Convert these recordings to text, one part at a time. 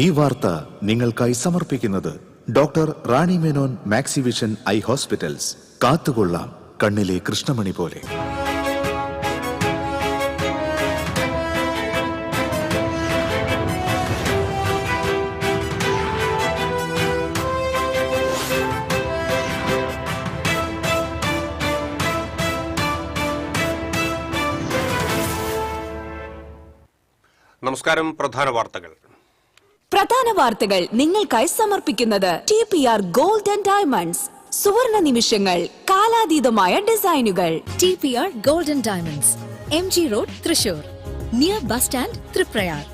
ഈ വാർത്ത നിങ്ങൾക്കായി സമർപ്പിക്കുന്നത് doctor Rani Menon Maxivision I hospitals. കാത്തുകൊള്ളാം കണ്ണിലെ കൃഷ്ണമണി പോലെ. നമസ്കാരം. പ്രധാന വാർത്തകൾ നിങ്ങൾക്കായി സമർപ്പിക്കുന്നത് TPR ഗോൾഡ് ആൻഡ് ഡയമണ്ട്സ്. സുവർണ നിമിഷങ്ങൾ, കാലാതീതമായ ഡിസൈനുകൾ. TPR gold and diamonds, MG road, Thrissur, near bus stand, Triprayar.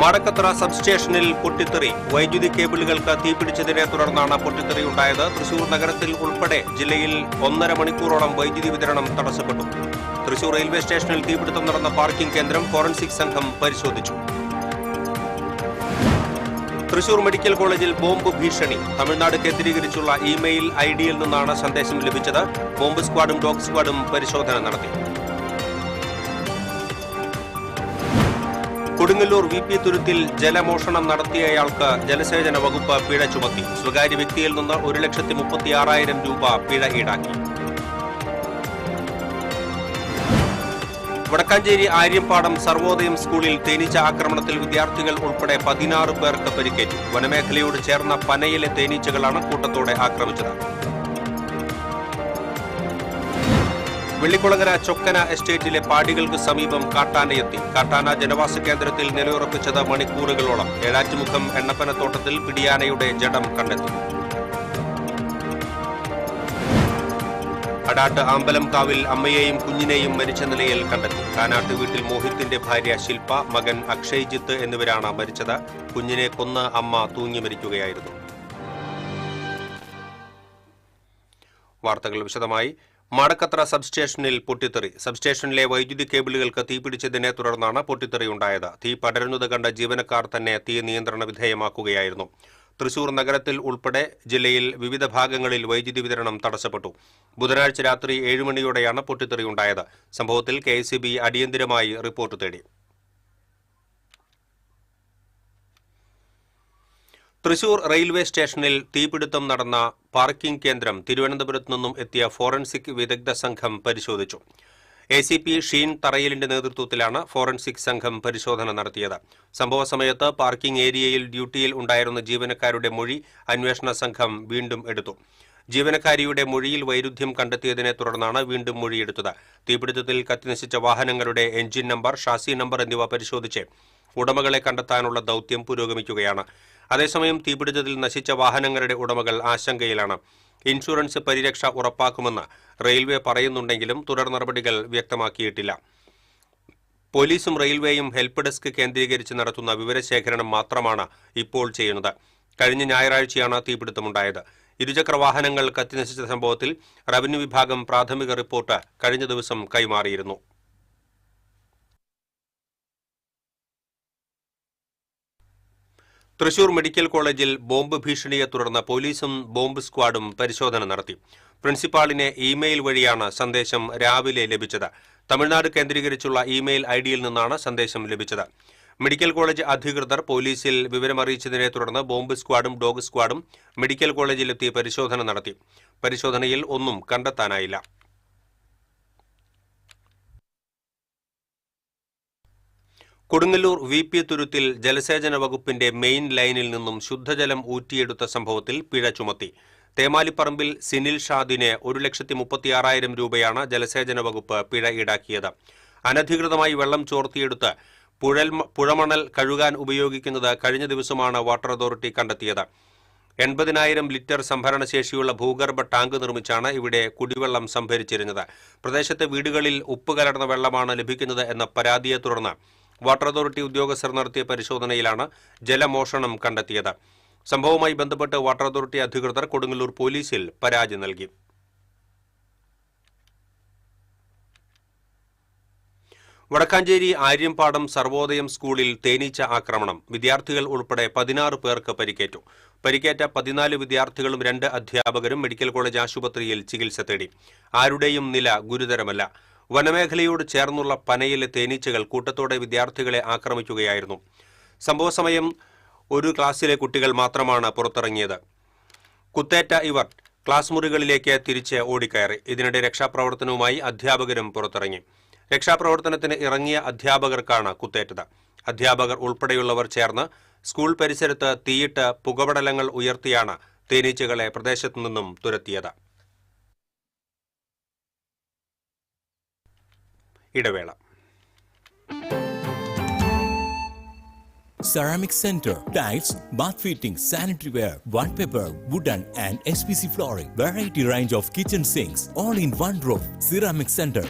Madakkathara സബ്സ്റ്റേഷനിൽ പൊട്ടിത്തെറി. വൈദ്യുതി കേബിളുകൾക്ക് തീപിടിച്ചതിനെ തുടർന്നാണ് പൊട്ടിത്തെറി ഉണ്ടായത്. തൃശൂർ നഗരത്തിൽ ഉൾപ്പെടെ ജില്ലയിൽ 1.5 മണിക്കൂറോളം വൈദ്യുതി വിതരണം തടസ്സപ്പെട്ടു. തൃശൂർ റെയിൽവേ സ്റ്റേഷനിൽ തീപിടുത്തം നടന്ന പാർക്കിംഗ് കേന്ദ്രം ഫോറൻസിക് സംഘം പരിശോധിച്ചു. തൃശൂർ മെഡിക്കൽ കോളേജിൽ ബോംബ് ഭീഷണി. തമിഴ്നാട് കേന്ദ്രീകരിച്ചുള്ള ഇമെയിൽ ഐഡിയിൽ നിന്നാണ് സന്ദേശം ലഭിച്ചത്. ബോംബ് സ്ക്വാഡും ഡോഗ് സ്ക്വാഡും പരിശോധന നടത്തി. കൊടുങ്ങല്ലൂർ VP തുരുത്തിൽ ജലമോഷണം നടത്തിയയാൾക്ക് ജലസേചന വകുപ്പ് പിഴ ചുമത്തി. സ്വകാര്യ വ്യക്തിയിൽ നിന്ന് 1,36,000 രൂപ പിഴ ഈടാക്കി. വടക്കാഞ്ചേരി ആര്യമ്പാടം സർവോദയം സ്കൂളിൽ തേനീച്ച ആക്രമണത്തിൽ വിദ്യാർത്ഥികൾ ഉൾപ്പെടെ 16 പേർക്ക് പരിക്കേറ്റു. വനമേഖലയോട് ചേർന്ന പനയിലെ തേനീച്ചകളാണ് കൂട്ടത്തോടെ ആക്രമിച്ചത്. വെള്ളിക്കുളങ്ങര ചൊക്കന എസ്റ്റേറ്റിലെ പാടികൾക്ക് സമീപം കാട്ടാനയെത്തി. കാട്ടാന ജനവാസ കേന്ദ്രത്തിൽ നിലയുറപ്പിച്ചത് മണിക്കൂറുകളോളം. ഏഴാറ്റുമുഖം എണ്ണപ്പനത്തോട്ടത്തിൽ പിടിയാനയുടെ ജഡം കണ്ടെത്തി. അടാട്ട് ആമ്പലംകാവിൽ അമ്മയെയും കുഞ്ഞിനെയും മരിച്ച നിലയിൽ കണ്ടെത്തി. കാനാട്ട് വീട്ടിൽ മോഹിത്തിന്റെ ഭാര്യ ശില്പ, മകൻ അക്ഷയ്ജിത്ത് എന്നിവരാണ് മരിച്ചത്. കുഞ്ഞിനെ കൊന്ന് അമ്മ തൂങ്ങി മരിക്കുകയായിരുന്നു. വാർത്തകൾ വിശദമായി. മാടക്കത്ര സബ്സ്റ്റേഷനിൽ പൊട്ടിത്തെറി. സബ്സ്റ്റേഷനിലെ വൈദ്യുതി കേബിളുകൾക്ക് തീപിടിച്ചതിനെ തുടർന്നാണ് പൊട്ടിത്തെറിയുണ്ടായത്. തീ പടരുന്നത് കണ്ട ജീവനക്കാർ തന്നെ തീ നിയന്ത്രണ വിധേയമാക്കുകയായിരുന്നു. തൃശൂർ നഗരത്തിൽ ഉൾപ്പെടെ ജില്ലയിൽ വിവിധ ഭാഗങ്ങളിൽ വൈദ്യുതി വിതരണം തടസ്സപ്പെട്ടു. ബുധനാഴ്ച രാത്രി 7 മണിയോടെയാണ് പൊട്ടിത്തെറിയുണ്ടായത്. സംഭവത്തിൽ KSEB അടിയന്തരമായി റിപ്പോർട്ട് തേടി. തൃശൂർ റെയിൽവേ സ്റ്റേഷനിൽ തീപിടുത്തം നടന്ന പാർക്കിംഗ് കേന്ദ്രം തിരുവനന്തപുരത്ത് നിന്നും എത്തിയ ഫോറൻസിക് വിദഗ്ധ സംഘം പരിശോധിച്ചു. ACP ഷീൻ തറയിലിന്റെ നേതൃത്വത്തിലാണ് ഫോറൻസിക് സംഘം പരിശോധന നടത്തിയത്. സംഭവ സമയത്ത് പാർക്കിംഗ് ഏരിയയിൽ ഡ്യൂട്ടിയിൽ ഉണ്ടായിരുന്ന ജീവനക്കാരുടെ മൊഴി അന്വേഷണ സംഘം വീണ്ടും എടുത്തു. ജീവനക്കാരിയുടെ മൊഴിയിൽ വൈരുദ്ധ്യം കണ്ടെത്തിയതിനെ തുടർന്നാണ് വീണ്ടും മൊഴിയെടുത്തത്. തീപിടുത്തത്തിൽ കത്തിനശിച്ച വാഹനങ്ങളുടെ എഞ്ചിൻ നമ്പർ, ഷാസി നമ്പർ എന്നിവ പരിശോധിച്ച് ഉടമകളെ കണ്ടെത്താനുള്ള ദൌത്യം പുരോഗമിക്കുകയാണ്. അതേസമയം തീപിടുത്തത്തിൽ നശിച്ച വാഹനങ്ങളുടെ ഉടമകൾ ആശങ്കയിലാണ്. ഇൻഷുറൻസ് പരിരക്ഷ ഉറപ്പാക്കുമെന്ന് റെയിൽവേ പറയുന്നുണ്ടെങ്കിലും തുടർ നടപടികൾ വ്യക്തമാക്കിയിട്ടില്ല. പോലീസും റെയിൽവേയും ഹെൽപ്പ് ഡെസ്ക് കേന്ദ്രീകരിച്ച് നടത്തുന്ന വിവരശേഖരണം മാത്രമാണ് ഇപ്പോൾ ചെയ്യുന്നത്. കഴിഞ്ഞ ഞായറാഴ്ചയാണ് തീപിടുത്തമുണ്ടായത്. ഇരുചക്ര വാഹനങ്ങൾ കത്തിനശിച്ച സംഭവത്തിൽ റവന്യൂ വിഭാഗം പ്രാഥമിക റിപ്പോർട്ട് കഴിഞ്ഞ ദിവസം കൈമാറിയിരുന്നു. തൃശൂർ മെഡിക്കൽ കോളേജിൽ ബോംബ് ഭീഷണിയെ തുടർന്ന് പോലീസും ബോംബ് സ്ക്വാഡും പരിശോധന നടത്തി. പ്രിൻസിപ്പാളിനെ ഇമെയിൽ വഴിയാണ് സന്ദേശം രാവിലെ ലഭിച്ചത്. തമിഴ്നാട് കേന്ദ്രീകരിച്ചുള്ള ഇമെയിൽ ഐഡിയിൽ നിന്നാണ് സന്ദേശം ലഭിച്ചത്. മെഡിക്കൽ കോളേജ് അധികൃതർ പോലീസിൽ വിവരമറിയിച്ചതിനെ തുടർന്ന് ബോംബ് സ്ക്വാഡും ഡോഗ് സ്ക്വാഡും മെഡിക്കൽ കോളേജിലെത്തി പരിശോധന നടത്തി. പരിശോധനയിൽ ഒന്നും കണ്ടെത്താനായില്ല. കൊടുങ്ങല്ലൂർ VP തുരുത്തിൽ ജലസേചന വകുപ്പിന്റെ മെയിൻ ലൈനിൽ നിന്നും ശുദ്ധജലം ഊറ്റിയെടുത്ത സംഭവത്തിൽ പിഴ ചുമത്തി. തേമാലിപ്പറമ്പിൽ സിനിൽ ഷാദിന് 1,36,000 രൂപയാണ് ജലസേചന വകുപ്പ് പിഴ ഈടാക്കിയത്. അനധികൃതമായി വെള്ളം ചോർത്തിയെടുത്ത് പുഴമണൽ കഴുകാൻ ഉപയോഗിക്കുന്നത് കഴിഞ്ഞ ദിവസമാണ് വാട്ടർ അതോറിറ്റി കണ്ടെത്തിയത്. 80,000 ലിറ്റർ സംഭരണശേഷിയുള്ള ഭൂഗർഭ ടാങ്ക് നിർമ്മിച്ചാണ് ഇവിടെ കുടിവെള്ളം സംഭരിച്ചിരുന്നത്. പ്രദേശത്തെ വീടുകളിൽ ഉപ്പ് കലർന്ന വെള്ളമാണ് ലഭിക്കുന്നത് എന്ന പരാതിയെ തുടർന്ന് വാട്ടർ അതോറിറ്റി ഉദ്യോഗസ്ഥർ നടത്തിയ പരിശോധനയിലാണ് ജലമോഷണം കണ്ടെത്തിയത്. സംഭവവുമായി ബന്ധപ്പെട്ട് വാട്ടർ അതോറിറ്റി അധികൃതർ കൊടുങ്ങല്ലൂർ പോലീസിൽ പരാതി നൽകി. വടക്കാഞ്ചേരി ആര്യമ്പാടം സർവോദയം സ്കൂളിൽ തേനീച്ച ആക്രമണം. വിദ്യാർത്ഥികൾ ഉൾപ്പെടെ 16 പേർക്ക് പരിക്കേറ്റു. പരിക്കേറ്റ 14 വിദ്യാർത്ഥികളും 2 അധ്യാപകരും മെഡിക്കൽ കോളേജ് ആശുപത്രിയിൽ ചികിത്സ തേടി. ആരുടെയും നില ഗുരുതരമല്ല. വനമേഖലയോട് ചേർന്നുള്ള പനയിലെ തേനീച്ചകൾ കൂട്ടത്തോടെ വിദ്യാർത്ഥികളെ ആക്രമിക്കുകയായിരുന്നു. സംഭവസമയം ഒരു ക്ലാസ്സിലെ കുട്ടികൾ മാത്രമാണ് പുറത്തിറങ്ങിയത്. കുത്തേറ്റ ഇവർ ക്ലാസ് മുറികളിലേക്ക് തിരിച്ച് ഓടിക്കയറി. ഇതിനിടെ രക്ഷാപ്രവർത്തനവുമായി അധ്യാപകരും പുറത്തിറങ്ങി. രക്ഷാപ്രവർത്തനത്തിന് ഇറങ്ങിയ അധ്യാപകർക്കാണ് കുത്തേറ്റത്. അധ്യാപകർ ഉൾപ്പെടെയുള്ളവർ ചേർന്ന് സ്കൂൾ പരിസരത്ത് തീയിട്ട് പുകപടലങ്ങൾ ഉയർത്തിയാണ് തേനീച്ചകളെ പ്രദേശത്തു നിന്നും തുരത്തിയത്. ഇടവേള. Ceramic Center, tiles, bath fittings, sanitary ware, wallpaper, wooden and SPC flooring, variety range of kitchen sinks, all in one roof. Ceramic Center.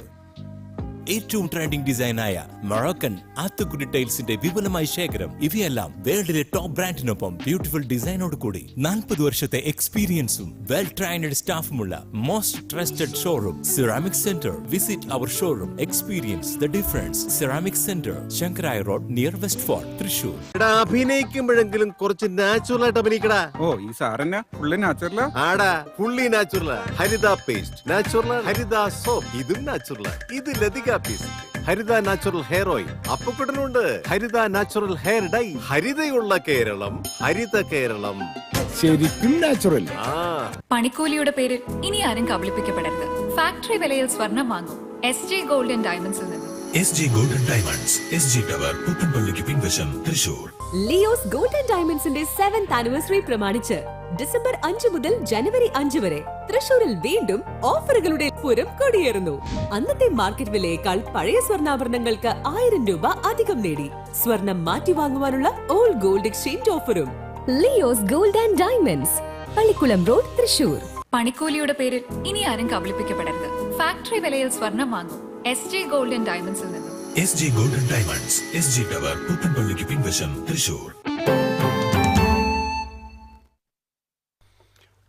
ഏറ്റവും ട്രെൻഡിംഗ് ഡിസൈനായ മൊറോക്കൻ ആത്തുക്കുടി ടൈൽസിന്റെ വിപുലമായ ശേഖരം. ഇവയെല്ലാം വേൾഡിലെ ടോപ്പ് ബ്രാൻഡിനൊപ്പം ബ്യൂട്ടിഫുൾ ഡിസൈനോട് കൂടി 40 വർഷത്തെ എക്സ്പീരിയൻസും വെൽ ട്രെയിനഡ് സ്റ്റാഫുമുള്ള most trusted showroom ceramic centre. Visit our showroom, experience the difference. Ceramic centre, Sankaraiya road, near West Fort, Thrissur. അഭിനയിക്കുമ്പോഴെങ്കിലും കുറച്ച് നാച്ചുറൽ ആയിട്ട് അഭിനയിക്കടാ. ഓ, ഈ സാറന്നെ ഫുള്ളി നാച്ചുറലാ? ആടാ, ഫുള്ളി നാച്ചുറൽ. ഹരിത പേസ്റ്റ് നാച്ചുറൽ, ഹരിത സോപ്പ് ഇതും നാച്ചുറൽ. ഇത് ലതിക പേസ്റ്റ്, ഹരിത നാച്ചുറൽ ഹെയർ ഓയിൽ, അപ്പക്കുട്ടനുണ്ട് ഹരിത natural hair dye. ഹരിതയുള്ള Keralam, Haritha Keralam, ശരിക്കും natural. പണിക്കൂലിയുടെ പേരിൽ ഇനി ആരും കബളിപ്പിക്കപ്പെടരുത്. ഫാക്ടറി വിലയിൽ സ്വർണം വാങ്ങും SJ ഗോൾഡ് ആൻഡ് ഡയമണ്ട്സിൽ നിന്നും. SJ gold and diamonds, SG tower, പുത്തൻപള്ളിക്ക് പിൻവശം, തൃശൂർ. ലിയോസ് ഗോൾഡ് ആൻഡ് ഡയമണ്ട്സിന്റെ 7th ആനിവേഴ്സറി പ്രമാണിച്ച് ഡിസംബർ 5 മുതൽ ജനുവരി 5 വരെ തൃശൂരിൽ വീണ്ടും ഓഫറുകളുടെ പൂരം കൊടിയേറുന്നു. അന്നത്തെ മാർക്കറ്റ് വിലയേക്കാൾ പഴയ സ്വർണ്ണാഭരണങ്ങൾക്ക് 1000 രൂപ അധികം നേടി. സ്വർണം മാറ്റി വാങ്ങുവാനുള്ള ഓൾഡ് ഗോൾഡ് എക്സ്ചേഞ്ച് ഓഫറും. Leo's gold and diamonds, Pallikulam road, Thrissur. പണിക്കൂലിയുടെ പേരിൽ ഇനി ആരും കബളിപ്പിക്കപ്പെടരുത്. ഫാക്ടറി വിലയിൽ സ്വർണം വാങ്ങും SJ ഗോൾഡ് ആൻഡ് ഡയമണ്ട്സിൽ നിന്നും. SJ gold and diamonds, SG tower, പുത്തൻപള്ളിക്ക് പിൻവശം, തൃശൂർ.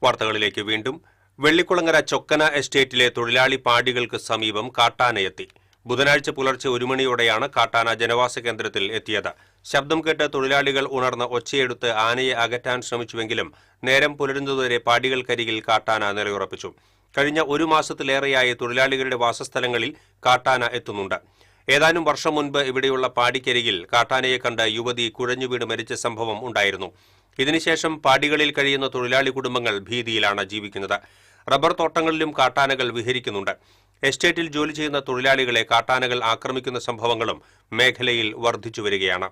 വാർത്തകളിലേക്ക് വീണ്ടും. വെള്ളിക്കുളങ്ങര ചൊക്കന എസ്റ്റേറ്റിലെ തൊഴിലാളി പാടികൾക്ക് സമീപം കാട്ടാനയെത്തി. ബുധനാഴ്ച പുലർച്ചെ 1 മണിയോടെയാണ് കാട്ടാന ജനവാസ കേന്ദ്രത്തിൽ എത്തിയത്. ശബ്ദം കേട്ട് തൊഴിലാളികൾ ഉണർന്ന് ഒച്ചയെടുത്ത് ആനയെ അകറ്റാൻ ശ്രമിച്ചുവെങ്കിലും നേരം പുലരുന്നതുവരെ പാടികൾക്കരികിൽ കാട്ടാന നിലയുറപ്പിച്ചു. കഴിഞ്ഞ 1 മാസത്തിലേറെയായി തൊഴിലാളികളുടെ വാസസ്ഥലങ്ങളിൽ കാട്ടാന എത്തുന്നുണ്ട്. ഏതാനും വർഷം മുൻപ് ഇവിടെയുള്ള പാടിക്കരികിൽ കാട്ടാനയെ കണ്ട് യുവതി കുഴഞ്ഞുവീണ് മരിച്ച സംഭവം ഉണ്ടായിരുന്നു. ഇതിനുശേഷം പാടികളിൽ കഴിയുന്ന തൊഴിലാളി കുടുംബങ്ങൾ ഭീതിയിലാണ് ജീവിക്കുന്നത്. റബ്ബർ തോട്ടങ്ങളിലും കാട്ടാനകൾ വിഹരിക്കുന്നുണ്ട്. എസ്റ്റേറ്റിൽ ജോലി ചെയ്യുന്ന തൊഴിലാളികളെ കാട്ടാനകൾ ആക്രമിക്കുന്ന സംഭവങ്ങളും മേഖലയിൽ വർദ്ധിച്ചുവരികയാണ്.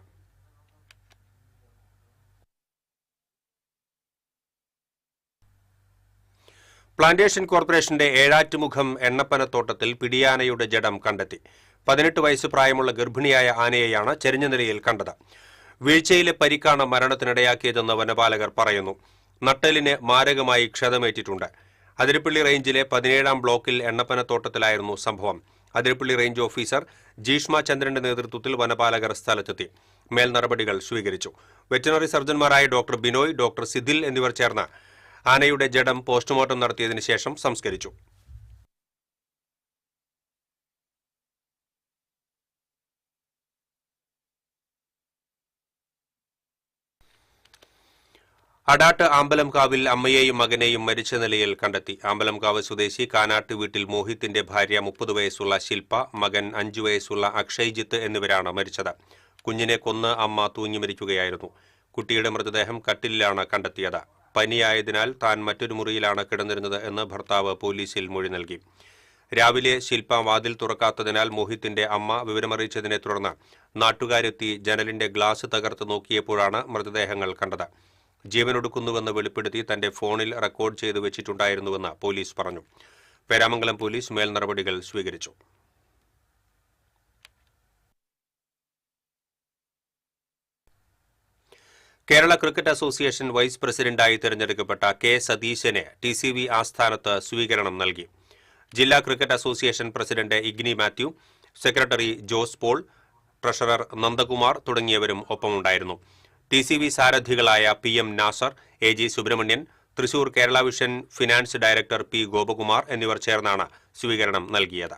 പ്ലാന്റേഷൻ കോർപ്പറേഷന്റെ ഏഴാറ്റുമുഖം എണ്ണപ്പനത്തോട്ടത്തിൽ പിടിയാനയുടെ ജഡം കണ്ടെത്തി. 18 വയസ്സ് പ്രായമുള്ള ഗർഭിണിയായ ആനയെയാണ് ചെരിഞ്ഞ നിലയിൽ കണ്ടത്. വീഴ്ചയിലെ പരിക്കാണ് മരണത്തിനിടയാക്കിയതെന്ന് വനപാലകർ പറയുന്നു. നട്ടെല്ലിന് മാരകമായി ക്ഷതമേറ്റിട്ടുണ്ട്. അതിരപ്പള്ളി റേഞ്ചിലെ 17ാം ബ്ലോക്കിൽ എണ്ണപ്പനത്തോട്ടത്തിലായിരുന്നു സംഭവം. അതിരപ്പള്ളി റേഞ്ച് ഓഫീസർ ജീഷ്മ ചന്ദ്രന്റെ നേതൃത്വത്തിൽ വനപാലകർ സ്ഥലത്തെത്തി മേൽ നടപടികൾ സ്വീകരിച്ചു. വെറ്ററിനറി സർജൻമാരായ ഡോക്ടർ ബിനോയ്, ഡോക്ടർ സിദിൽ എന്നിവർ ചേർന്ന് ആനയുടെ ജഡം പോസ്റ്റ്മോർട്ടം നടത്തിയതിനു ശേഷം സംസ്കരിച്ചു. അടാട്ട് ആമ്പലംകാവിൽ അമ്മയെയും മകനെയും മരിച്ച നിലയിൽ കണ്ടെത്തി. ആമ്പലംകാവ് സ്വദേശി കാനാട്ട് വീട്ടിൽ മോഹിത്തിന്റെ ഭാര്യ 30 വയസ്സുള്ള ശില്പ, മകൻ 5 വയസ്സുള്ള അക്ഷയ്ജിത്ത് എന്നിവരാണ് മരിച്ചത്. കുഞ്ഞിനെ കൊന്ന് അമ്മ തൂങ്ങി മരിക്കുകയായിരുന്നു. കുട്ടിയുടെ മൃതദേഹം കട്ടിലിലാണ് കണ്ടെത്തിയത്. പനിയായതിനാൽ താൻ മറ്റൊരു മുറിയിലാണ് കിടന്നിരുന്നത് എന്ന് ഭർത്താവ് പോലീസിൽ മൊഴി നൽകി. രാവിലെ ശില്പ വാതിൽ തുറക്കാത്തതിനാൽ മോഹിത്തിന്റെ അമ്മ വിവരമറിയിച്ചതിനെ തുടർന്ന് നാട്ടുകാരെത്തി ജനലിന്റെ ഗ്ലാസ് തകർത്ത് നോക്കിയപ്പോഴാണ് മൃതദേഹങ്ങൾ കണ്ടത്. ജീവനൊടുക്കുന്നുവെന്ന് വെളിപ്പെടുത്തി തന്റെ ഫോണിൽ റെക്കോർഡ് ചെയ്തു വെച്ചിട്ടുണ്ടായിരുന്നുവെന്ന് പോലീസ് പറഞ്ഞു. പേരാമംഗലം പോലീസ് മേൽ നടപടികൾ സ്വീകരിച്ചു. കേരള ക്രിക്കറ്റ് അസോസിയേഷൻ വൈസ് പ്രസിഡന്റായി തെരഞ്ഞെടുക്കപ്പെട്ട കെ സതീശന് TCV ആസ്ഥാനത്ത് സ്വീകരണം നൽകി. ജില്ലാ cricket association president Igni Mathew, secretary Jose Paul, treasurer Nandakumar തുടങ്ങിയവരും ഒപ്പമുണ്ടായിരുന്നു. TCV സാരഥികളായ PM Nasar, AG Subramanian, Thrissur Kerala Vision finance director P Gopakumar എന്നിവർ ചേർന്നാണ് സ്വീകരണം നൽകിയത്.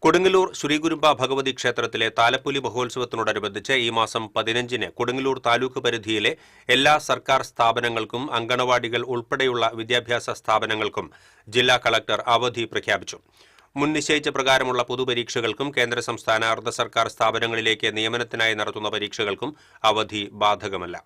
കൊടുങ്ങല്ലൂർ ശ്രീകുരുമ്പ ഭഗവതി ക്ഷേത്രത്തിലെ താലപ്പൊലി മഹോത്സവത്തിനോടനുബന്ധിച്ച് ഈ മാസം 15-ന് കൊടുങ്ങല്ലൂർ താലൂക്ക് പരിധിയിലെ എല്ലാ സർക്കാർ സ്ഥാപനങ്ങൾക്കും അങ്കണവാടികൾ ഉൾപ്പെടെയുള്ള വിദ്യാഭ്യാസ സ്ഥാപനങ്ങൾക്കും ജില്ലാ കളക്ടർ അവധി പ്രഖ്യാപിച്ചു. മുൻ നിശ്ചയിച്ച പ്രകാരമുള്ള പൊതുപരീക്ഷകൾക്കും കേന്ദ്ര സംസ്ഥാന അർദ്ധ സർക്കാർ സ്ഥാപനങ്ങളിലേക്ക് നിയമനത്തിനായി നടത്തുന്ന പരീക്ഷകൾക്കും അവധി ബാധകമല്ല.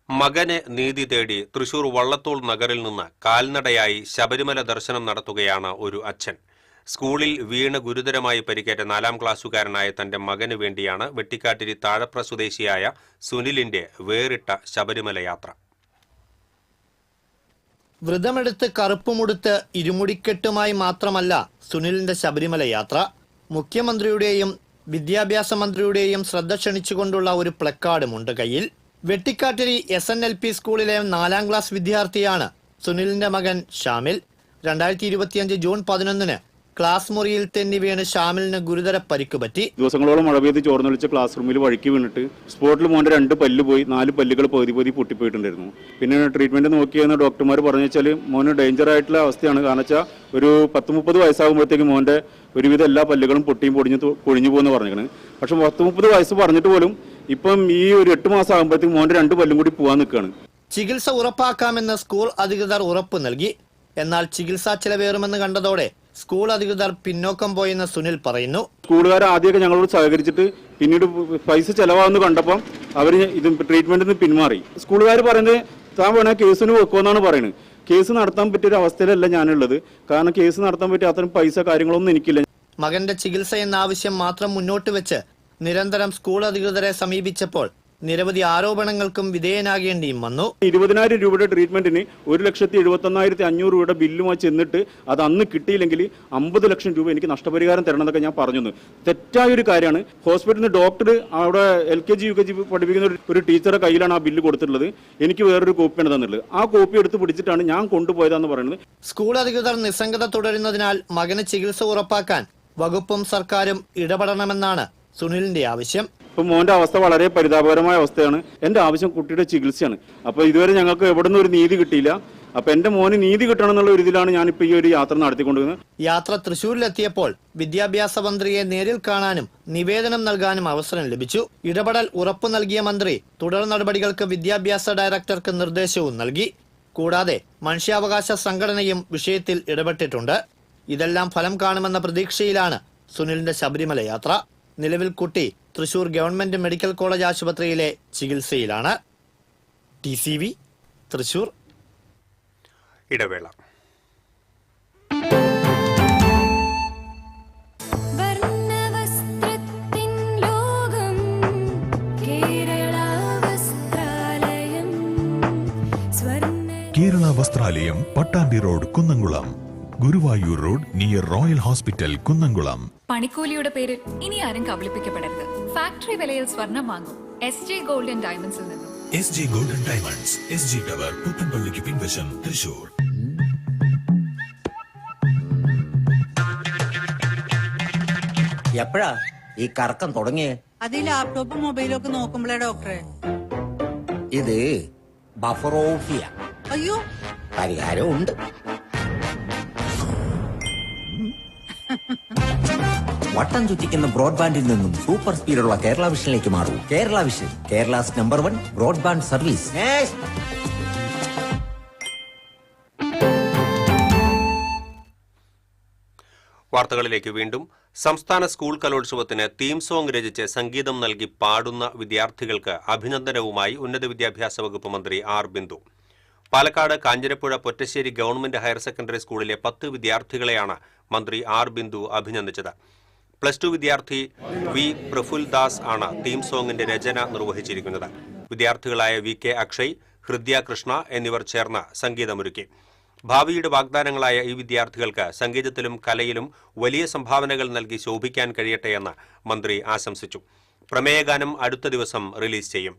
മകന് നീതി തേടി തൃശൂർ വള്ളത്തോൾ നഗറിൽ നിന്ന് കാൽനടയായി ശബരിമല ദർശനം നടത്തുകയാണ് ഒരു അച്ഛൻ. സ്കൂളിൽ വീണ് ഗുരുതരമായി പരിക്കേറ്റ 4ാം ക്ലാസ്സുകാരനായ തന്റെ മകന് വേണ്ടിയാണ് വെട്ടിക്കാട്ടിരി താഴപ്ര സ്വദേശിയായ സുനിലിന്റെ വേറിട്ട ശബരിമല യാത്ര. വ്രതമെടുത്ത് കറുപ്പുമുടുത്ത് ഇരുമുടിക്കെട്ടുമായി മാത്രമല്ല സുനിലിന്റെ ശബരിമല യാത്ര. മുഖ്യമന്ത്രിയുടെയും വിദ്യാഭ്യാസ മന്ത്രിയുടെയും ശ്രദ്ധ ക്ഷണിച്ചുകൊണ്ടുള്ള ഒരു പ്ലക്കാർഡുമുണ്ട് കയ്യിൽ. വെട്ടിക്കാട്ടിരി SNLP സ്കൂളിലെ 4ാം ക്ലാസ് വിദ്യാർത്ഥിയാണ് സുനിലിന്റെ മകൻ ഷാമിൽ. 2025 ജൂൺ 11-ന് ക്ലാസ് മുറിയിൽ തെന്നി വീണ് ഷാമിലിന് ഗുരുതര പരിക്ക് പറ്റി. ദിവസങ്ങളോളം മഴ പെയ്ത് ചോർന്നൊലിച്ച ക്ലാസ് റൂമിൽ വഴുക്കി വീണിട്ട് സ്പോട്ടിൽ മോന്റെ 2 പല്ല് പോയി, 4 പല്ലുകൾ പകുതി പൊട്ടിപ്പോയിട്ടുണ്ടായിരുന്നു. പിന്നെ ട്രീറ്റ്മെന്റ് നോക്കിയെന്ന് ഡോക്ടർമാർ പറഞ്ഞു വെച്ചാൽ മോന് ഡേഞ്ചർ ആയിട്ടുള്ള അവസ്ഥയാണ്. കാരണം വെച്ചാൽ ഒരു 10-30 വയസ്സാകുമ്പോഴത്തേക്ക് മോന്റെ ഒരുവിധം എല്ലാ പല്ലുകളും പൊട്ടിയും പൊഴിഞ്ഞു പോകുന്നു പറഞ്ഞിരിക്കുന്നത്. പക്ഷെ 10-30 വയസ്സ് പറഞ്ഞിട്ട് പോലും ഇപ്പം ഈ ഒരു 8 മാസം ആകുമ്പോഴത്തേക്ക് മോന്റെ 2 പല്ലും കൂടി പോകാൻ നിൽക്കുകയാണ്. ചികിത്സ ഉറപ്പാക്കാമെന്ന് സ്കൂൾ അധികൃതർ ഉറപ്പ് നൽകി. എന്നാൽ ചികിത്സാ ചെലവേറുമെന്ന് കണ്ടതോടെ സ്കൂൾ അധികൃതർ പിന്നോക്കം പോയെന്ന് സുനിൽ പറയുന്നു. സ്കൂളുകാർ ആദ്യമൊക്കെ ഞങ്ങളോട് സഹകരിച്ചിട്ട് പിന്നീട് പൈസ ചെലവാകുന്നു കണ്ടപ്പം അവർ ഇത് ട്രീറ്റ്മെന്റിൽ നിന്ന് പിന്മാറി. സ്കൂളുകാർ പറയുന്നത് താൻ വേണേ കേസിന് വെക്കുമെന്നാണ് പറയുന്നത്. കേസ് നടത്താൻ പറ്റിയൊരു അവസ്ഥയിലല്ല ഞാനുള്ളത്. കാരണം കേസ് നടത്താൻ പറ്റിയ അത്തരം പൈസ കാര്യങ്ങളൊന്നും എനിക്കില്ല. മകന്റെ ചികിത്സ എന്ന ആവശ്യം മാത്രം മുന്നോട്ട് വെച്ച് നിരന്തരം സ്കൂൾ അധികൃതരെ സമീപിച്ചപ്പോൾ നിരവധി ആരോപണങ്ങൾക്കും വിധേയനാകേണ്ടിയും വന്നു. 20,000 രൂപയുടെ ട്രീറ്റ്മെന്റിന് 1,71,500 രൂപയുടെ ബില്ലുമായി ചെന്നിട്ട് അത് അന്ന് കിട്ടിയില്ലെങ്കിൽ 50 ലക്ഷം രൂപ എനിക്ക് നഷ്ടപരിഹാരം തരണമെന്നൊക്കെ ഞാൻ പറഞ്ഞു. തെറ്റായൊരു കാര്യമാണ്. ഹോസ്പിറ്റലിൽ നിന്ന് ഡോക്ടർ അവിടെ LKG UKG പഠിപ്പിക്കുന്ന ഒരു ടീച്ചറുടെ കയ്യിലാണ് ആ ബില്ല് കൊടുത്തിട്ടുള്ളത്. എനിക്ക് വേറൊരു കോപ്പിയാണ് തന്നിട്ടുള്ളത്. ആ കോപ്പി എടുത്ത് പിടിച്ചിട്ടാണ് ഞാൻ കൊണ്ടുപോയതെന്ന് പറയുന്നത്. സ്കൂൾ അധികൃതർ നിസ്സംഗത തുടരുന്നതിനാൽ മകന് ചികിത്സ ഉറപ്പാക്കാൻ വകുപ്പും സർക്കാരും ഇടപെടണമെന്നാണ് സുനിലിന്റെ ആവശ്യം. ഇപ്പം മോന്റെ അവസ്ഥ വളരെ പരിതാപകരമായ അവസ്ഥയാണ്. എന്റെ ആവശ്യം കുട്ടിയുടെ ചികിത്സയാണ്. അപ്പൊ ഇതുവരെ ഞങ്ങൾക്ക് എവിടെ നിന്നും ഒരു നീതി കിട്ടിയില്ല. അപ്പൊ എന്റെ മോന് നീതി കിട്ടണം എന്നുള്ള ഒരു ഇതിലാണ് ഞാനിപ്പോ ഈ ഒരു യാത്ര നടത്തിക്കൊണ്ടിരുന്നത്. യാത്ര തൃശൂരിലെത്തിയപ്പോൾ വിദ്യാഭ്യാസ മന്ത്രിയെ നേരിൽ കാണാനും നിവേദനം നൽകാനും അവസരം ലഭിച്ചു. ഇടപെടൽ ഉറപ്പു നൽകിയ മന്ത്രി തുടർ നടപടികൾക്ക് വിദ്യാഭ്യാസ ഡയറക്ടർക്ക് നിർദ്ദേശവും നൽകി. കൂടാതെ മനുഷ്യാവകാശ സംഘടനയും വിഷയത്തിൽ ഇടപെട്ടിട്ടുണ്ട്. ഇതെല്ലാം ഫലം കാണുമെന്ന പ്രതീക്ഷയിലാണ് സുനിലിന്റെ ശബരിമല യാത്ര. നിലവിൽ കുട്ടി തൃശൂർ ഗവൺമെന്റ് മെഡിക്കൽ കോളേജ് ആശുപത്രിയിലെ ചികിത്സയിലാണ്. TCV തൃശൂർ. ഇടവേള. Kerala Vasthralayam, Pattambi road, Kunnamkulam. Guruvayur road near Royal Hospital, Kunnamkulam. പണിക്കൂലിയുടെ പേരിൽ ഇനി ആരും കബളിപ്പിക്കപ്പെടരുത്. ഫാക്ടറി വിലയിൽ സ്വർണം വാങ്ങും SJ ഗോൾഡ് & ഡയമണ്ട്സിൽ നിന്നും. SJ golden diamonds, SG tower, പുത്തൻപള്ളിക്ക് പിൻവശം, തൃശൂർ. എപ്പോഴാ ഈ കറക്കം തുടങ്ങിയേ? അത് ഈ ലാപ്ടോപ്പും മൊബൈലും ഒക്കെ നോക്കുമ്പോഴേ ഡോക്ടറെ. ഇത് ബഫറോഫിയ. അയ്യോ, പരിഹാരമുണ്ട്. വട്ടം ചുറ്റിക്കുന്ന ബ്രോഡ്ബാൻഡിൽ നിന്നും സൂപ്പർ സ്പീഡുള്ള കേരള വിഷനിലേക്ക് മാറൂ. Kerala Vision, Kerala's number 1 broadband service. വാർത്തകളിലേക്ക് വീണ്ടും. സംസ്ഥാന സ്കൂൾ കലോത്സവത്തിന് തീം സോങ് രചിച്ച് സംഗീതം നൽകി പാടുന്ന വിദ്യാർത്ഥികൾക്ക് അഭിനന്ദനവുമായി ഉന്നത വിദ്യാഭ്യാസ വകുപ്പ് മന്ത്രി R Bindu. Palakkad Kanjirappuzha Pottassery government higher secondary സ്കൂളിലെ 10 വിദ്യാർത്ഥികളെയാണ് മന്ത്രി ആർ ബിന്ദു അഭിനന്ദിച്ചത്. +2 വിദ്യാർത്ഥി വി പ്രഫുൽ ദാസ് ആണ് തീം സോങ്ങിന്റെ രചന നിർവഹിച്ചിരിക്കുന്നത്. വിദ്യാർത്ഥികളായ VK അക്ഷയ്, ഹൃദ്യ കൃഷ്ണ എന്നിവർ ചേർന്ന് സംഗീതമൊരുക്കി. ഭാവിയുടെ വാഗ്ദാനങ്ങളായ ഈ വിദ്യാർത്ഥികൾക്ക് സംഗീതത്തിലും കലയിലും വലിയ സംഭാവനകൾ നൽകി ശോഭിക്കാൻ കഴിയട്ടെയെന്ന് മന്ത്രി ആശംസിച്ചു. പ്രമേയഗാനം അടുത്ത ദിവസം റിലീസ് ചെയ്യും.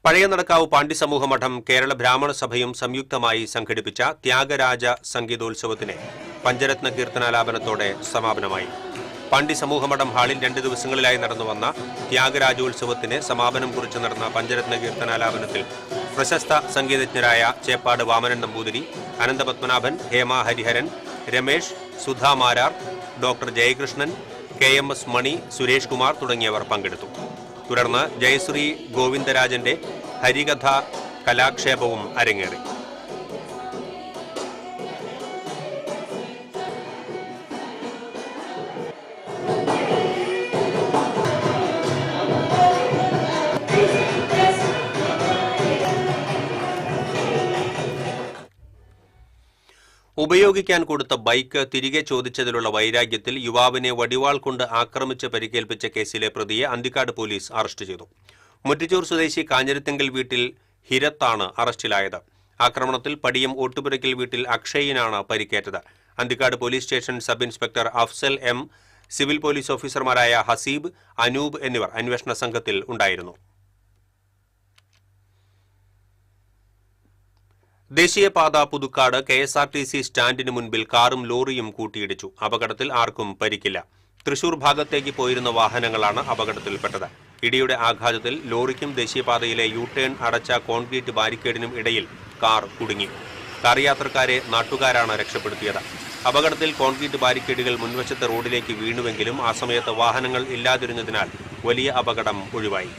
പഴയനടക്കാവ് പാണ്ഡ്യസമൂഹ മഠം കേരള ബ്രാഹ്മണ സഭയും സംയുക്തമായി സംഘടിപ്പിച്ച ത്യാഗരാജ സംഗീതോത്സവത്തിന് പഞ്ചരത്ന കീർത്തനാലാപനത്തോടെ സമാപനമായി. പാണ്ഡി സമൂഹമഠം ഹാളിൽ 2 ദിവസങ്ങളിലായി നടന്നുവന്ന ത്യാഗരാജോത്സവത്തിന് സമാപനം കുറിച്ച് നടന്ന പഞ്ചരത്ന കീർത്തനാലാപനത്തിൽ പ്രശസ്ത സംഗീതജ്ഞരായ ചേപ്പാട് വാമനൻ നമ്പൂതിരി, അനന്തപത്മനാഭൻ, ഹേമ ഹരിഹരൻ, രമേശ്, സുധാ മാരാർ, ഡോക്ടർ ജയകൃഷ്ണൻ, KMS മണി, സുരേഷ് കുമാർ തുടങ്ങിയവർ പങ്കെടുത്തു. തുടർന്ന് ജയശ്രീ ഗോവിന്ദരാജന്റെ ഹരികഥ കലാക്ഷേപവും അരങ്ങേറി. ഉപയോഗിക്കാൻ കൊടുത്ത ബൈക്ക് തിരികെ ചോദിച്ചതിലുള്ള വൈരാഗ്യത്തിൽ യുവാവിനെ വടിവാൾ കൊണ്ട് ആക്രമിച്ച് പരിക്കേൽപ്പിച്ച കേസിലെ പ്രതിയെ അന്തിക്കാട് പോലീസ് അറസ്റ്റ് ചെയ്തു. മുറ്റിച്ചൂർ സ്വദേശി കാഞ്ഞിരത്തിങ്കൽ വീട്ടിൽ ഹിരത്താണ് അറസ്റ്റിലായത്. ആക്രമണത്തിൽ പടിയം ഓട്ടുപുരയ്ക്കൽ വീട്ടിൽ അക്ഷയിനാണ് പരിക്കേറ്റത്. Anthikad police station sub inspector Afsal M, civil police ഓഫീസർമാരായ ഹസീബ്, അനൂപ് എന്നിവർ അന്വേഷണ സംഘത്തിൽ ഉണ്ടായിരുന്നു. ദേശീയപാത പുതുക്കാട് KSRTC സ്റ്റാൻഡിന് മുൻപിൽ കാറും ലോറിയും കൂട്ടിയിടിച്ചു. അപകടത്തിൽ ആർക്കും പരിക്കില്ല. തൃശൂർ ഭാഗത്തേക്ക് പോയിരുന്ന വാഹനങ്ങളാണ് അപകടത്തിൽപ്പെട്ടത്. ഇടിയുടെ ആഘാതത്തിൽ ലോറിക്കും ദേശീയപാതയിലെ യു-ടേൺ അടച്ച കോൺക്രീറ്റ് ബാരിക്കേഡിനും ഇടയിൽ കാർ കുടുങ്ങി. കാർ യാത്രക്കാരെ നാട്ടുകാരാണ് രക്ഷപ്പെടുത്തിയത്. അപകടത്തിൽ കോൺക്രീറ്റ് ബാരിക്കേഡുകൾ മുൻവശത്തെ റോഡിലേക്ക് വീണുവെങ്കിലും ആ സമയത്ത് വാഹനങ്ങൾ ഇല്ലാതിരുന്നതിനാൽ വലിയ അപകടം ഒഴിവായി.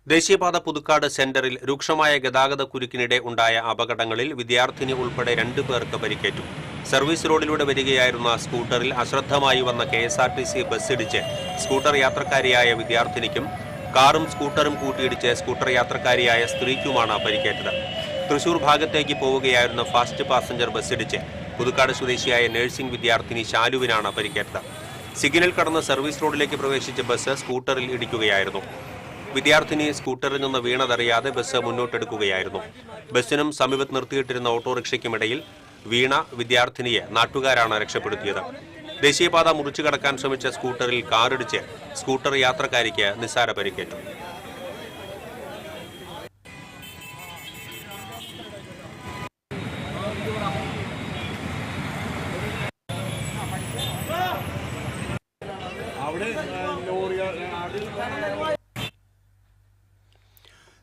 ദേശീയപാത പുതുക്കാട് സെന്ററിൽ രൂക്ഷമായ ഗതാഗത കുരുക്കിനിടെ ഉണ്ടായ അപകടങ്ങളിൽ വിദ്യാർത്ഥിനി ഉൾപ്പെടെ 2 പേർക്ക് പരിക്കേറ്റു. സർവീസ് റോഡിലൂടെ വരികയായിരുന്ന സ്കൂട്ടറിൽ അശ്രദ്ധമായി വന്ന KSRTC ബസ്സിടിച്ച് സ്കൂട്ടർ യാത്രക്കാരിയായ വിദ്യാർത്ഥിനിക്കും കാറും സ്കൂട്ടറും കൂട്ടിയിടിച്ച് സ്കൂട്ടർ യാത്രക്കാരിയായ സ്ത്രീക്കുമാണ് പരിക്കേറ്റത്. തൃശൂർ ഭാഗത്തേക്ക് പോവുകയായിരുന്ന ഫാസ്റ്റ് പാസഞ്ചർ ബസ്സിടിച്ച് പുതുക്കാട് സ്വദേശിയായ നഴ്സിംഗ് വിദ്യാർത്ഥിനി ശാലുവിനാണ് പരിക്കേറ്റത്. സിഗ്നൽ കടന്ന് സർവീസ് റോഡിലേക്ക് പ്രവേശിച്ച ബസ് സ്കൂട്ടറിൽ ഇടിക്കുകയായിരുന്നു. വിദ്യാർത്ഥിനി സ്കൂട്ടറിൽ നിന്ന് വീണതറിയാതെ ബസ് മുന്നോട്ടെടുക്കുകയായിരുന്നു. ബസ്സിനും സമീപത്ത് നിർത്തിയിട്ടിരുന്ന ഓട്ടോറിക്ഷയ്ക്കുമിടയിൽ വീണ വിദ്യാർത്ഥിനിയെ നാട്ടുകാരാണ് രക്ഷപ്പെടുത്തിയത്. ദേശീയപാത മുറിച്ചു കടക്കാൻ ശ്രമിച്ച സ്കൂട്ടറിൽ കാറിടിച്ച് സ്കൂട്ടർ യാത്രക്കാരിക്ക് നിസ്സാര പരിക്കേറ്റു.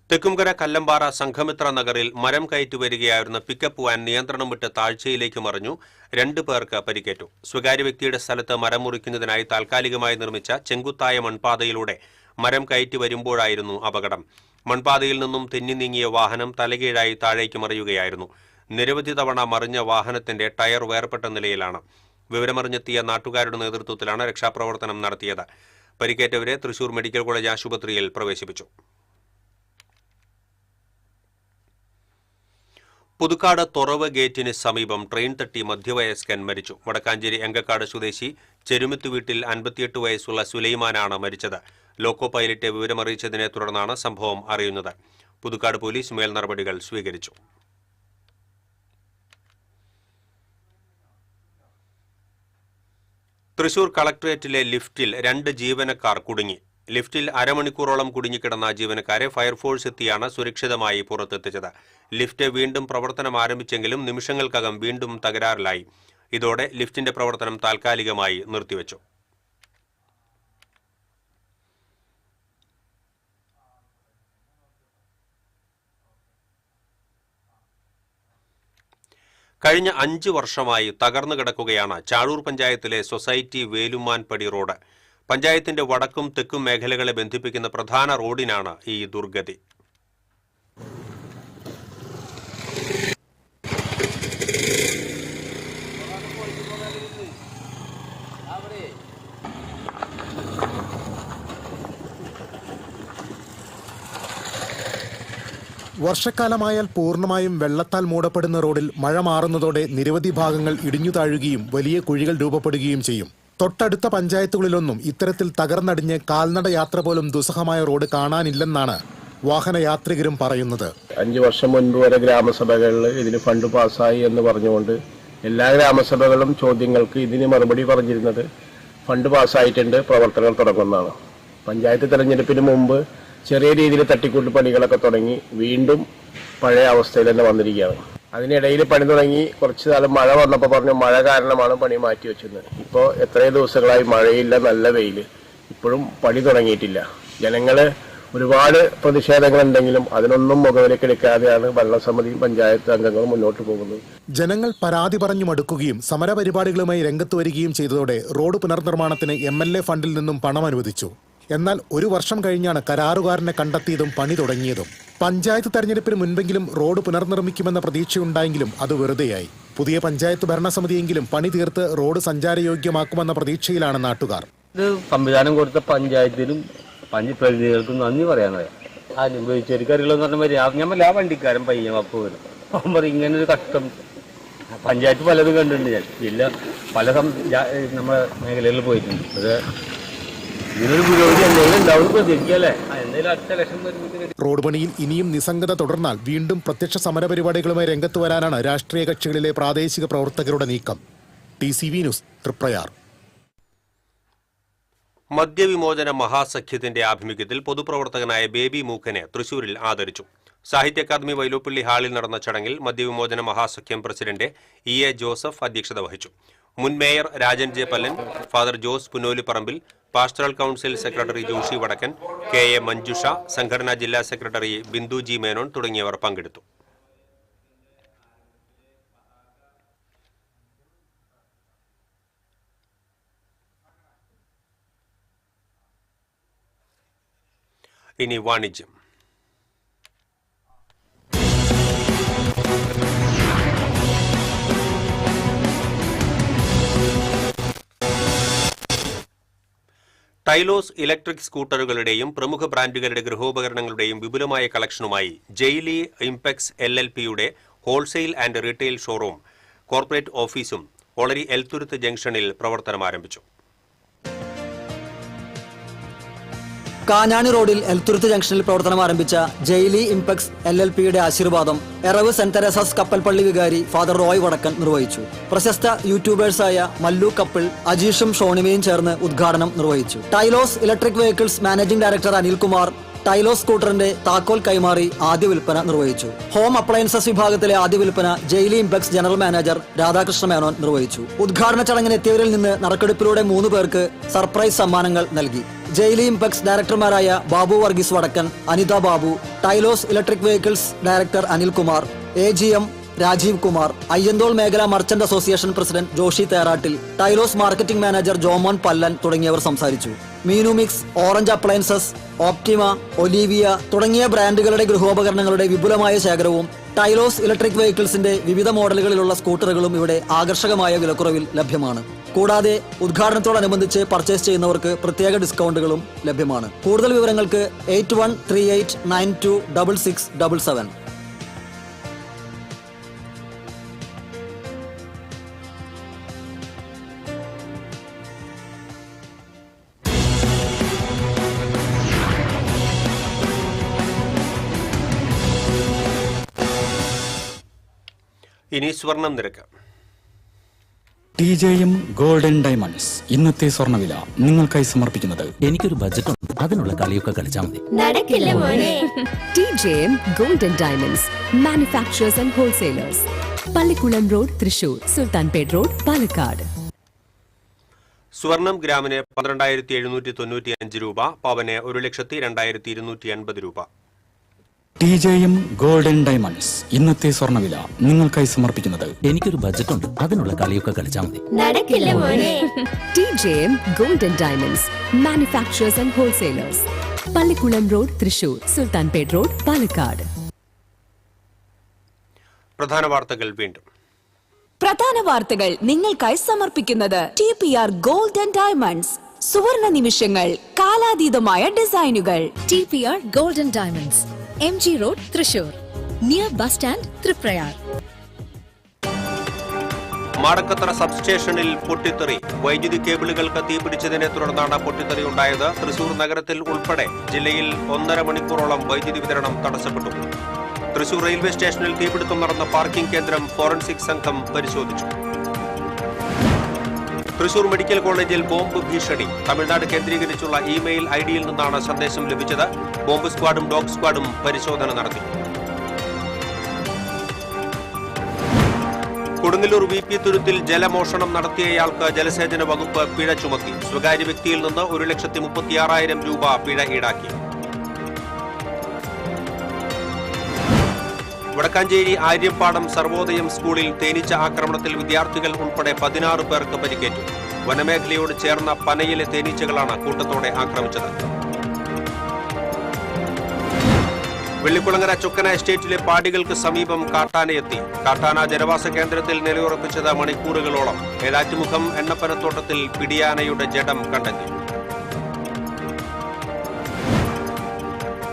തെക്കുംകര കല്ലമ്പാറ സംഘമിത്ര നഗറിൽ മരം കയറ്റി വരികയായിരുന്ന പിക്കപ്പ് വാൻ നിയന്ത്രണം വിട്ട് താഴ്ചയിലേക്ക് മറിഞ്ഞു. 2 പേർക്ക് പരിക്കേറ്റു. സ്വകാര്യ വ്യക്തിയുടെ സ്ഥലത്ത് മരം മുറിക്കുന്നതിനായി താൽക്കാലികമായി നിർമ്മിച്ച ചെങ്കുത്തായ മൺപാതയിലൂടെ മരം കയറ്റി വരുമ്പോഴായിരുന്നു അപകടം. മൺപാതയിൽ നിന്നും തെന്നി നീങ്ങിയ വാഹനം തലകീഴായി താഴേക്ക് മറിയുകയായിരുന്നു. നിരവധി തവണ മറിഞ്ഞ വാഹനത്തിന്റെ ടയർ വേർപെട്ട നിലയിലാണ്. വിവരമറിഞ്ഞെത്തിയ നാട്ടുകാരുടെ നേതൃത്വത്തിലാണ് രക്ഷാപ്രവർത്തനം നടത്തിയത്. പരിക്കേറ്റവരെ തൃശൂർ മെഡിക്കൽ കോളേജ് ആശുപത്രിയിൽ പ്രവേശിപ്പിച്ചു. പുതുക്കാട് തൊറവ് ഗേറ്റിന് സമീപം ട്രെയിൻ തട്ടി മധ്യവയസ്കൻ മരിച്ചു. വടക്കാഞ്ചേരി എങ്കക്കാട് സ്വദേശി ചെരുമിത്ത് വീട്ടിൽ 58 വയസ്സുള്ള സുലൈമാനാണ് മരിച്ചത്. ലോക്കോ പൈലറ്റ് വിവരമറിയിച്ചതിനെ തുടർന്നാണ് സംഭവം അറിയുന്നത്. പുതുക്കാട് പോലീസ് മേൽ നടപടികൾ സ്വീകരിച്ചു. തൃശൂർ കളക്ടറേറ്റിലെ ലിഫ്റ്റിൽ 2 ജീവനക്കാർ കുടുങ്ങി. ലിഫ്റ്റിൽ അരമണിക്കൂറോളം കുടുങ്ങിക്കിടന്ന ജീവനക്കാരെ ഫയർഫോഴ്സ് എത്തിയാണ് സുരക്ഷിതമായി പുറത്തെത്തിച്ചത്. ലിഫ്റ്റ് വീണ്ടും പ്രവർത്തനം ആരംഭിച്ചെങ്കിലും നിമിഷങ്ങൾക്കകം വീണ്ടും തകരാറിലായി. ഇതോടെ ലിഫ്റ്റിന്റെ പ്രവർത്തനം താൽക്കാലികമായി നിർത്തിവച്ചു. കഴിഞ്ഞ 5 വർഷമായി തകർന്നു കിടക്കുകയാണ് ചാഴൂർ പഞ്ചായത്തിലെ സൊസൈറ്റി വേലുമാൻപടി റോഡ്. പഞ്ചായത്തിന്റെ വടക്കും തെക്കും മേഖലകളെ ബന്ധിപ്പിക്കുന്ന പ്രധാന റോഡിനാണ് ഈ ദുർഗതി. വർഷക്കാലമായാൽ പൂർണ്ണമായും വെള്ളത്താൽ മൂടപ്പെടുന്ന റോഡിൽ മഴ മാറുന്നതോടെ നിരവധി ഭാഗങ്ങൾ ഇടിഞ്ഞു താഴുകയും വലിയ കുഴികൾ രൂപപ്പെടുകയും ചെയ്യും. തൊട്ടടുത്ത പഞ്ചായത്തുകളിലൊന്നും ഇത്തരത്തിൽ തകർന്നടിഞ്ഞ് കാൽനട യാത്ര പോലും ദുസ്സഹമായ റോഡ് കാണാനില്ലെന്നാണ് വാഹനയാത്രികരും പറയുന്നത്. 5 വർഷം മുൻപ് വരെ ഗ്രാമസഭകളിൽ ഇതിന് ഫണ്ട് പാസ്സായി എന്ന് പറഞ്ഞുകൊണ്ട് എല്ലാ ഗ്രാമസഭകളും ചോദ്യങ്ങൾക്ക് ഇതിന് മറുപടി പറഞ്ഞിരുന്നത് ഫണ്ട് പാസ്സായിട്ടുണ്ട്, പ്രവർത്തനങ്ങൾ തുടങ്ങുന്നതാണ്. പഞ്ചായത്ത് തെരഞ്ഞെടുപ്പിന് മുമ്പ് ചെറിയ രീതിയിൽ തട്ടിക്കൂട്ട് പണികളൊക്കെ തുടങ്ങി വീണ്ടും പഴയ അവസ്ഥയിൽ തന്നെ വന്നിരിക്കുകയാണ്. അതിനിടയിൽ പണി തുടങ്ങി കുറച്ച് കാലം മഴ വന്നപ്പോൾ പറഞ്ഞു മഴ കാരണമാണ് പണി മാറ്റി വെച്ചത്. ഇപ്പോൾ എത്രയോ ദിവസങ്ങളായി മഴയില്ല, നല്ല വെയിൽ, ഇപ്പോഴും പണി തുടങ്ങിയിട്ടില്ല. ജനങ്ങൾ ഒരുപാട് പ്രതിഷേധങ്ങളുണ്ടെങ്കിലും അതിനൊന്നും മുഖവിലക്കെടുക്കാതെയാണ് ഭരണസമിതിയും പഞ്ചായത്ത് അംഗങ്ങളും മുന്നോട്ട് പോകുന്നത്. ജനങ്ങൾ പരാതി പറഞ്ഞു മടുക്കുകയും സമരപരിപാടികളുമായി രംഗത്ത് വരികയും ചെയ്തതോടെ റോഡ് പുനർനിർമ്മാണത്തിന് MLA ഫണ്ടിൽ നിന്നും പണം അനുവദിച്ചു. എന്നാൽ 1 വർഷം കഴിഞ്ഞാണ് കരാറുകാരനെ കണ്ടെത്തിയതും പണി തുടങ്ങിയതും. പഞ്ചായത്ത് തെരഞ്ഞെടുപ്പിന് മുൻപെങ്കിലും റോഡ് പുനർനിർമ്മിക്കുമെന്ന പ്രതീക്ഷയുണ്ടായെങ്കിലും അത് വെറുതെയായി. പുതിയ പഞ്ചായത്ത് ഭരണസമിതിയെങ്കിലും പണി തീർത്ത് റോഡ് സഞ്ചാരയോഗ്യമാക്കുമെന്ന പ്രതീക്ഷയിലാണ് നാട്ടുകാർ. ഇത് സംവിധാനം കൊടുത്ത പഞ്ചായത്തിനും പ്രതിനിധികൾക്കും നന്ദി പറയാനറിയാം. അനുഭവിച്ചവർക്കറിയുള്ളതെന്ന് പറഞ്ഞ മാതിരി ഞാൻ ആ വണ്ടിക്കാരൻ പയ്യൻ അപ്പോൾ വരും അവൻ പറയും ഇങ്ങനൊരു കഷ്ടം. പഞ്ചായത്ത് പലതും കണ്ടിട്ടുണ്ട്, ഞാൻ ജില്ല പല നമ്മുടെ മേഖലകളിൽ പോയിട്ടുണ്ട്. അത് ഇതിനൊരു പുരോഗതി എന്തെങ്കിലും ഉണ്ടാവും പ്രതീക്ഷിക്കല്ലേ. എന്തെങ്കിലും അടുത്ത ഇലക്ഷൻ വരുമ്പോൾ റോഡ് പണിയിൽ ഇനിയും നിസ്സംഗത തുടർന്നാൽ വീണ്ടും പ്രത്യക്ഷ സമരപരിപാടികളുമായി രംഗത്ത് വരാനാണ് രാഷ്ട്രീയ കക്ഷികളിലെ പ്രാദേശിക പ്രവർത്തകരുടെ നീക്കം. TCV news, Triprayar. മദ്യവിമോചന മഹാസഖ്യത്തിന്റെ ആഭിമുഖ്യത്തിൽ പൊതുപ്രവർത്തകനായ ബേബി മൂക്കനെ തൃശൂരിൽ ആദരിച്ചു. സാഹിത്യ അക്കാദമി വൈലോപ്പിള്ളി ഹാളിൽ നടന്ന ചടങ്ങിൽ മദ്യവിമോചന മഹാസഖ്യം പ്രസിഡന്റ് EA ജോസഫ് അധ്യക്ഷത വഹിച്ചു. മുൻ mayor Rajan J Pallan, father Jose പുനോലിപ്പറമ്പിൽ, pastoral council secretary Joshi Vadakkan, KA Manjusha, സംഘടനാ ജില്ലാ സെക്രട്ടറി ബിന്ദു ജി മേനോൻ തുടങ്ങിയവർ പങ്കെടുത്തു. ഇനി വാണിജ്യം. ടൈലോസ് ഇലക്ട്രിക് സ്കൂട്ടറുകളുടെയും പ്രമുഖ ബ്രാൻഡുകളുടെ ഗൃഹോപകരണങ്ങളുടെയും വിപുലമായ കളക്ഷനുമായി ജെയിലി ഇംപെക്സ് LLPയുടെ wholesale and retail showroom, corporate ഓഫീസും ഒളരി എൽത്തുരുത്ത് ജംഗ്ഷനിൽ പ്രവർത്തനം ആരംഭിച്ചു. കാഞ്ഞാണി റോഡിൽ എൽത്തുരുത്ത് ജംഗ്ഷനിൽ പ്രവർത്തനം ആരംഭിച്ച ജെയിലി ഇംപെക്സ് LLPയുടെ ആശീർവാദം എറവ് സെന്റ് തെരേസാസ് കപ്പൽപ്പള്ളി വികാരി ഫാദർ റോയ് വടക്കൻ നിർവഹിച്ചു. പ്രശസ്ത യൂട്യൂബേഴ്സായ മല്ലു കപ്പിൾ, അജീഷും ഷോണിമയും ചേർന്ന് ഉദ്ഘാടനം നിർവഹിച്ചു. Tylos electric vehicles managing director Anilkumar Tylos സ്കൂട്ടറിന്റെ താക്കോൽ കൈമാറി ആദ്യ വിൽപ്പന നിർവഹിച്ചു. ഹോം അപ്ലയൻസസ് വിഭാഗത്തിലെ ആദ്യ വിൽപ്പന ജെയിലി Impex general manager Radhakrishna Menon നിർവഹിച്ചു. ഉദ്ഘാടന ചടങ്ങിന് എത്തിയവരിൽ നിന്ന് നറുക്കെടുപ്പിലൂടെ 3 പേർക്ക് സർപ്രൈസ് സമ്മാനങ്ങൾ നൽകി. ജെയിലി ഇംപെക്സ് ഡയറക്ടർമാരായ Babu Varghese Vadakkan, Anitha Babu, Tylos electric vehicles director Anilkumar, AGM Rajeev Kumar, Ayyanthole മേഖല merchant association president Joshi Therattil, Tylos marketing manager Jomon Pallan തുടങ്ങിയവർ സംസാരിച്ചു. Meenumix, Orange appliances, Optima, Olivia തുടങ്ങിയ ബ്രാൻഡുകളുടെ ഗൃഹോപകരണങ്ങളുടെ വിപുലമായ ശേഖരവും ടൈലോസ് ഇലക്ട്രിക് വെഹിക്കിൾസിന്റെ വിവിധ മോഡലുകളിലുള്ള സ്കൂട്ടറുകളും ഇവിടെ ആകർഷകമായ വിലക്കുറവിൽ ലഭ്യമാണ്. കൂടാതെ ഉദ്ഘാടനത്തോടനുബന്ധിച്ച് പർച്ചേസ് ചെയ്യുന്നവർക്ക് പ്രത്യേക ഡിസ്കൗണ്ടുകളും ലഭ്യമാണ്. കൂടുതൽ വിവരങ്ങൾക്ക് 8138926677. ഇനി സ്വർണം നിരക്ക്. TJM ഗോൾഡൻ ഡയമണ്ട്സ് ഇന്നത്തെ സ്വർണ്ണവില നിങ്ങൾക്കായി സമർപ്പിക്കുന്നത് എനിക്കൊരു ബജറ്റ് ഉണ്ട്, അതിനുള്ള കളിയൊക്കെ കളിച്ചാൽ മതി. TJM golden diamonds manufacturers and wholesalers, Pallikulam road, Thrissur, Sultanpet road, Palakkad. സ്വർണം ഗ്രാമിന് 12,795 രൂപ, പവന് 1,02,280 രൂപ. TJM ഗോൾഡൻ ഡയമണ്ട്സ് ഇന്നത്തെ സ്വർണ്ണവില നിങ്ങൾക്കായി സമർപ്പിക്കുന്നത് എനിക്കൊരു ബജറ്റ് ഉണ്ട്, അതിനുള്ള കളിയൊക്കെ കളിച്ചാൽ മതി. TJM golden diamonds manufacturers and wholesalers, Pallikulam road, Thrissur, Sultanpet road, Palakkad. പ്രധാന വാർത്തകൾ വീണ്ടും. പ്രധാന വാർത്തകൾ നിങ്ങൾക്കായി സമർപ്പിക്കുന്നത് TPR ഗോൾഡൻ ഡയമണ്ട്സ്, സുവർണ നിമിഷങ്ങൾ, കാലാതീതമായ ഡിസൈനുകൾ. TPR golden diamonds, MG road, Thrissur, near bus stand, Triprayar. Madakkathara സബ്സ്റ്റേഷനിൽ പൊട്ടിത്തെറി. വൈദ്യുതി കേബിളുകൾക്ക് തീപിടിച്ചതിനെ തുടർന്നാണ് പൊട്ടിത്തെറി ഉണ്ടായത്. തൃശൂർ നഗരത്തിൽ ഉൾപ്പെടെ ജില്ലയിൽ 1.5 മണിക്കൂറോളം വൈദ്യുതി വിതരണം തടസ്സപ്പെട്ടു. തൃശൂർ റെയിൽവേ സ്റ്റേഷനിൽ തീപിടുത്തം നടന്ന പാർക്കിംഗ് കേന്ദ്രം ഫോറൻസിക് സംഘം പരിശോധിച്ചു. തൃശൂർ മെഡിക്കൽ കോളേജിൽ ബോംബ് ഭീഷണി. തമിഴ്നാട് കേന്ദ്രീകരിച്ചുള്ള ഇമെയിൽ ഐഡിയിൽ നിന്നാണ് സന്ദേശം ലഭിച്ചത്. ബോംബ് സ്ക്വാഡും ഡോഗ് സ്ക്വാഡും പരിശോധന നടത്തി. കൊടുങ്ങല്ലൂർ VP തുരുത്തിൽ ജലമോഷണം നടത്തിയയാൾക്ക് ജലസേചന വകുപ്പ് പിഴ ചുമത്തി. സ്വകാര്യ വ്യക്തിയിൽ നിന്ന് 1,36,000 രൂപ പിഴ ഈടാക്കി. വടക്കാഞ്ചേരി ആര്യമ്പാടം സർവോദയം സ്കൂളിൽ തേനീച്ച ആക്രമണത്തിൽ വിദ്യാർത്ഥികൾ ഉൾപ്പെടെ 16 പേർക്ക് പരിക്കേറ്റു. വനമേഖലയോട് ചേർന്ന പനയിലെ തേനീച്ചകളാണ് കൂട്ടത്തോടെ ആക്രമിച്ചത്. വെള്ളിക്കുളങ്ങര ചൊക്കന എസ്റ്റേറ്റിലെ പാടികൾക്ക് സമീപം കാട്ടാനയെത്തി. കാട്ടാന ജനവാസ കേന്ദ്രത്തിൽ നിലയുറപ്പിച്ചത് മണിക്കൂറുകളോളം. ഏലാറ്റുമുഖം എണ്ണപ്പനത്തോട്ടത്തിൽ പിടിയാനയുടെ ജഡം കണ്ടെത്തി.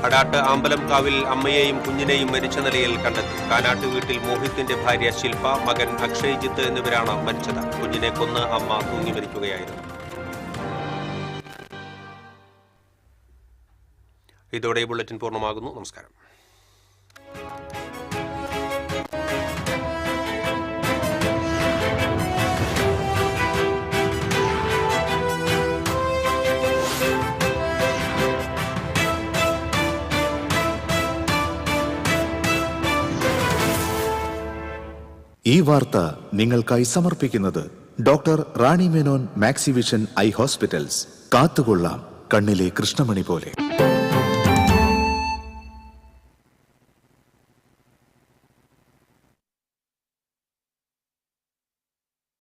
അടാട്ട് ആമ്പലംകാവിൽ അമ്മയെയും കുഞ്ഞിനെയും മരിച്ച നിലയിൽ കണ്ടെത്തി. കാനാട്ട് വീട്ടിൽ മോഹിത്തിന്റെ ഭാര്യ ശില്പ, മകൻ അക്ഷയ്ജിത്ത് എന്നിവരാണ് മരിച്ചത്. കുഞ്ഞിനെ കൊന്ന് അമ്മ തൂങ്ങി മരിക്കുകയായിരുന്നു. ഇതോടെ ഈ ബുള്ളറ്റിൻ പൂർണ്ണമാകുന്നു. നമസ്കാരം. ഈ വാർത്ത നിങ്ങൾക്കായി സമർപ്പിക്കുന്നത് doctor Rani Menon Maxivision I hospitals. കാത്തുകൊള്ളാം കണ്ണിലെ കൃഷ്ണമണി പോലെ.